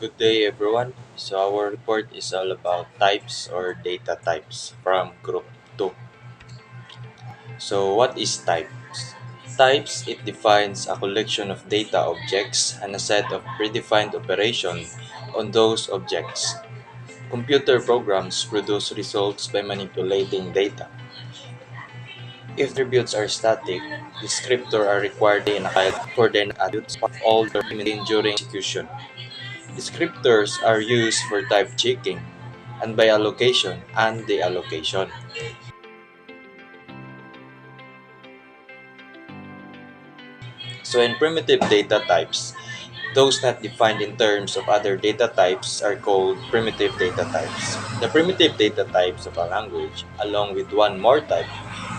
Good day, everyone. So, our report is all about types or data types from Group 2. So, what is types? Types, it defines a collection of data objects and a set of predefined operations on those objects. Computer programs produce results by manipulating data. If attributes are static, descriptors are required in a file for then attributes of all their maintained during execution. Descriptors are used for type checking and by allocation and deallocation. So in primitive data types, those not defined in terms of other data types are called primitive data types. The primitive data types of a language, along with one more type,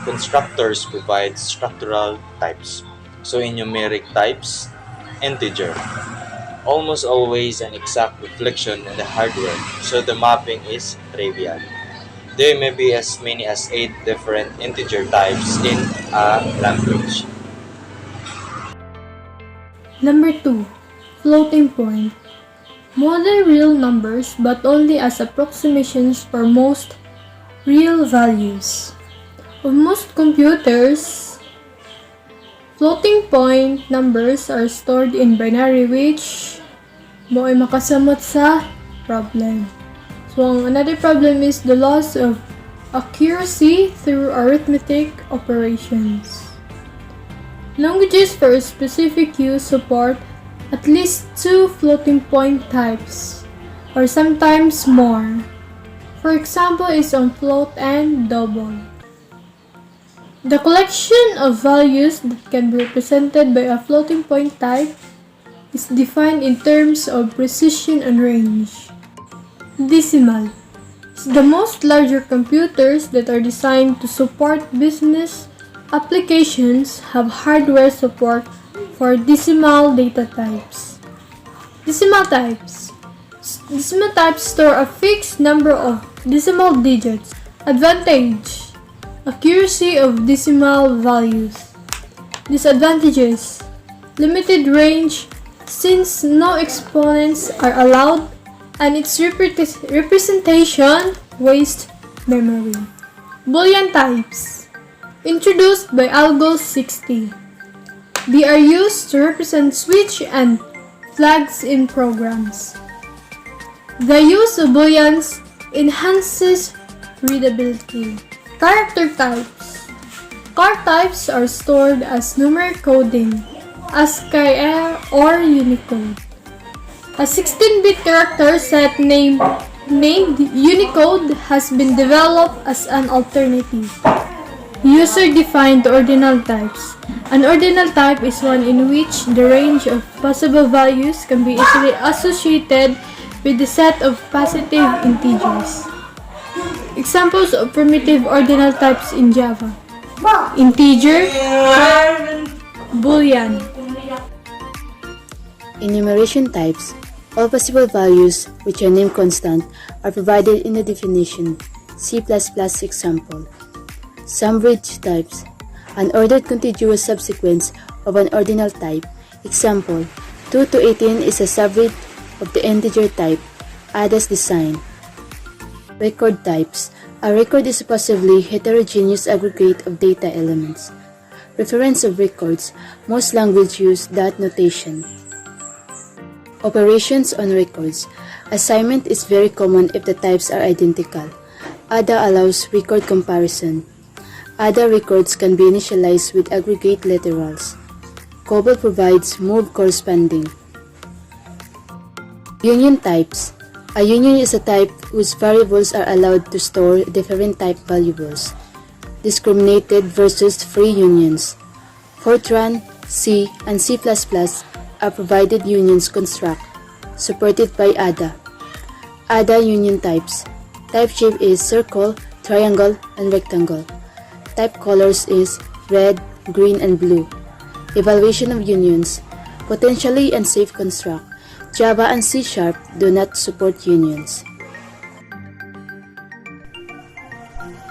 constructors provide structural types. So in numeric types, integer, almost always an exact reflection on the hardware, so the mapping is trivial. There may be as many as 8 different integer types in a language. Number 2. Floating point. Modern real numbers but only as approximations for most real values. On most computers, floating point numbers are stored in binary which mo ay makasamot sa problem. So another problem is the loss of accuracy through arithmetic operations. Languages for a specific use support at least 2 floating point types, or sometimes more. For example is on float and double. The collection of values that can be represented by a floating point type is defined in terms of precision and range. Decimal is the most larger computers that are designed to support business applications have hardware support for decimal data types. Decimal types. Decimal types store a fixed number of decimal digits. Advantage: accuracy of decimal values. Disadvantages: limited range since no exponents are allowed and its representation wastes memory. Boolean types. Introduced by ALGO 60. They are used to represent switch and flags in programs. The use of booleans enhances readability. Character types. Char types are stored as numeric coding, ASCII or Unicode. A 16-bit character set named Unicode has been developed as an alternative. User-defined ordinal types. An ordinal type is one in which the range of possible values can be easily associated with the set of positive integers. Examples of primitive ordinal types in Java: integer, boolean. Enumeration types. All possible values, which are named constant, are provided in the definition. C++ example. Sum-bridge types. An ordered contiguous subsequence of an ordinal type. Example, 2 to 18 is a subbridge of the integer type. Ada's design. Record types. A record is a possibly heterogeneous aggregate of data elements. Reference of records. Most languages use that notation. Operations on records. Assignment is very common if the types are identical. ADA allows record comparison. ADA records can be initialized with aggregate literals. COBOL provides move corresponding. Union types. A union is a type whose variables are allowed to store different type variables. Discriminated versus free unions. Fortran, C, and C++ are provided unions construct, supported by ADA. ADA union types. Type shape is circle, triangle, and rectangle. Type colors is red, green, and blue. Evaluation of unions. Potentially unsafe construct. Java and C# do not support unions.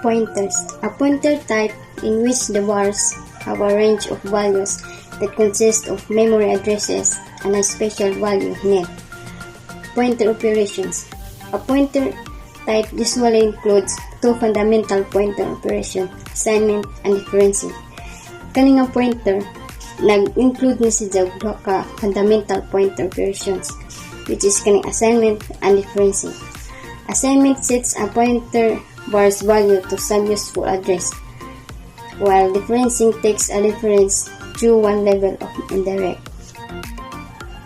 Pointers. A pointer type in which the bars have a range of values that consist of memory addresses and a special value net. Pointer operations. A pointer type usually includes two fundamental pointer operations, assignment and differencing. Kani nga pointer, nag-include ni si duha ka fundamental pointer operations, which is kaning assignment and differencing. Assignment sets a pointer bar's value to some useful address, while differencing takes a difference through one level of indirect.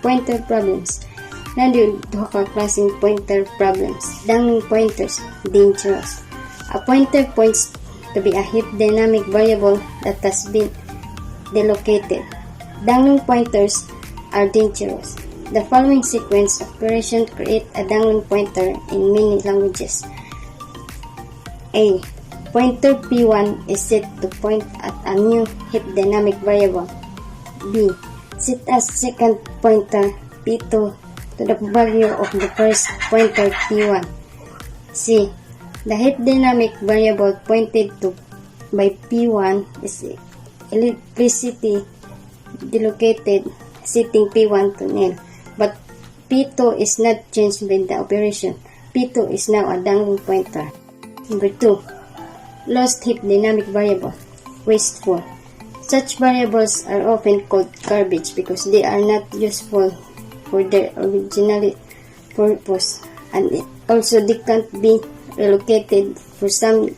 Pointer problems. Nandiyo duha ka klaseng pointer problems. Dangling pointers, dangerous. A pointer points to be a heap dynamic variable that has been delocated. Dangling pointers are dangerous. The following sequence of operations create a dangling pointer in many languages. A. Pointer P1 is set to point at a new heap dynamic variable. B. Set as second pointer P2 to the value of the first pointer P1. C. The heap dynamic variable pointed to by P1 is implicitly delocated, setting P1 to nil, but P2 is not changed by the operation. P2 is now a dangling pointer. Number 2. Lost heap dynamic variable. Wasteful. Such variables are often called garbage because they are not useful for their original purpose, and also they can't be relocated for some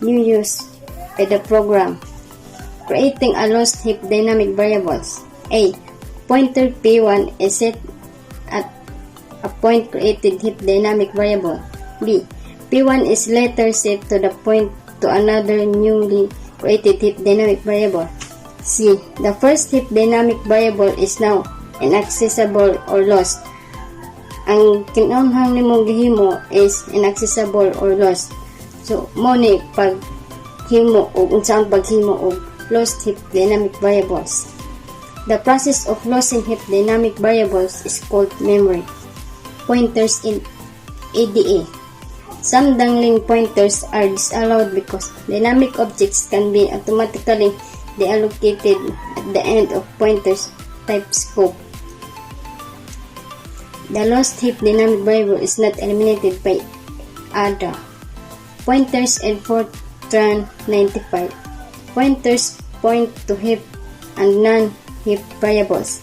new use by the program. Creating a lost heap dynamic variables. A. Pointer P1 is set at a point created heap dynamic variable. B. P1 is later set to the point to another newly created heap dynamic variable. C. The first heap dynamic variable is now inaccessible or lost. Ang kinamhang nimong gihimo is inaccessible or lost. So, mo ni paghimo o unsang paghimo og lost heap dynamic variables. The process of losing heap dynamic variables is called memory. Pointers in ADA. Some dangling pointers are disallowed because dynamic objects can be automatically deallocated at the end of pointers type scope. The lost heap dynamic variable is not eliminated by ADA. Pointers in Fortran 95. Pointers point to heap and non-heap variables.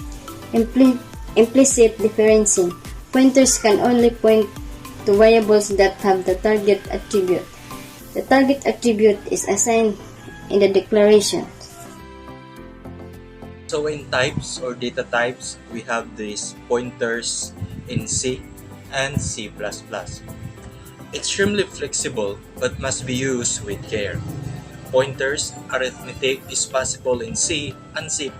Implicit differencing. Pointers can only point to variables that have the target attribute. The target attribute is assigned in the declaration. So in types or data types, we have these pointers in C and C++. Extremely flexible but must be used with care. Pointers arithmetic is possible in C and C++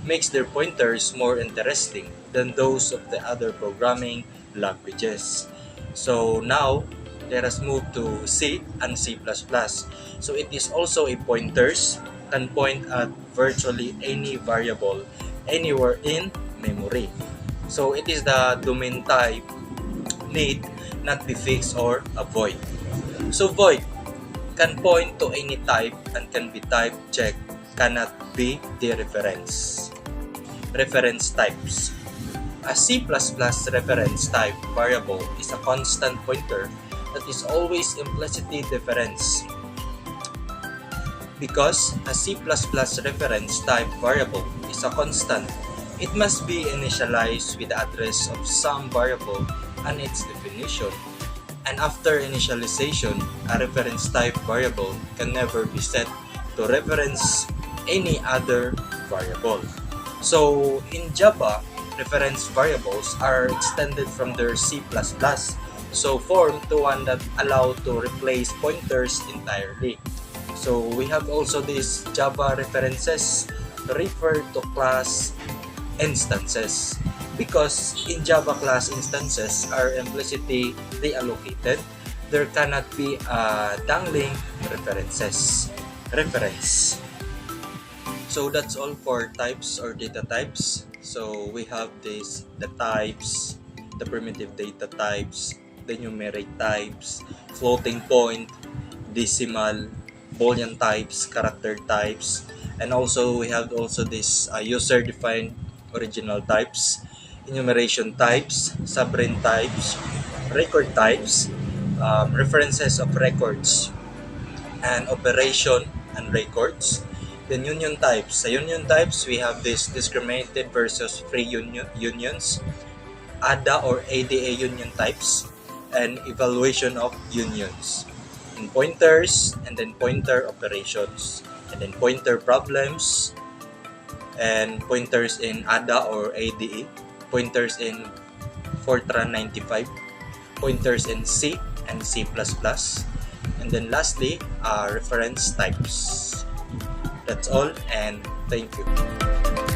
makes their pointers more interesting than those of the other programming languages. So now, let us move to C and C++. So it is also a pointers, can point at virtually any variable anywhere in memory. So it is the domain type need not be fixed or a void. So void can point to any type and can be type checked, cannot be the reference. Reference types. A C++ reference type variable is a constant pointer that is always implicitly difference. Because a C++ reference type variable is a constant, it must be initialized with the address of some variable and its definition. And after initialization, a reference type variable can never be set to reference any other variable. So in Java, reference variables are extended from their C++, so formed to one that allow to replace pointers entirely. So we have also these Java references refer to class instances, because in Java class instances are implicitly reallocated. There cannot be a dangling reference. So that's all for types or data types. So we have the types, the primitive data types, the numeric types, floating point, decimal, Boolean types, character types, and also we have also this user-defined original types. enumeration types, subroutine types, record types, references of records, and operation and records. Then union types. Sa union types, we have this discriminated versus free unions, ADA or ADA union types, and evaluation of unions. And pointers, and then pointer operations, and then pointer problems, and pointers in ADA or ADA, pointers in Fortran 95, pointers in C and C++, and then lastly, reference types. That's all, and thank you.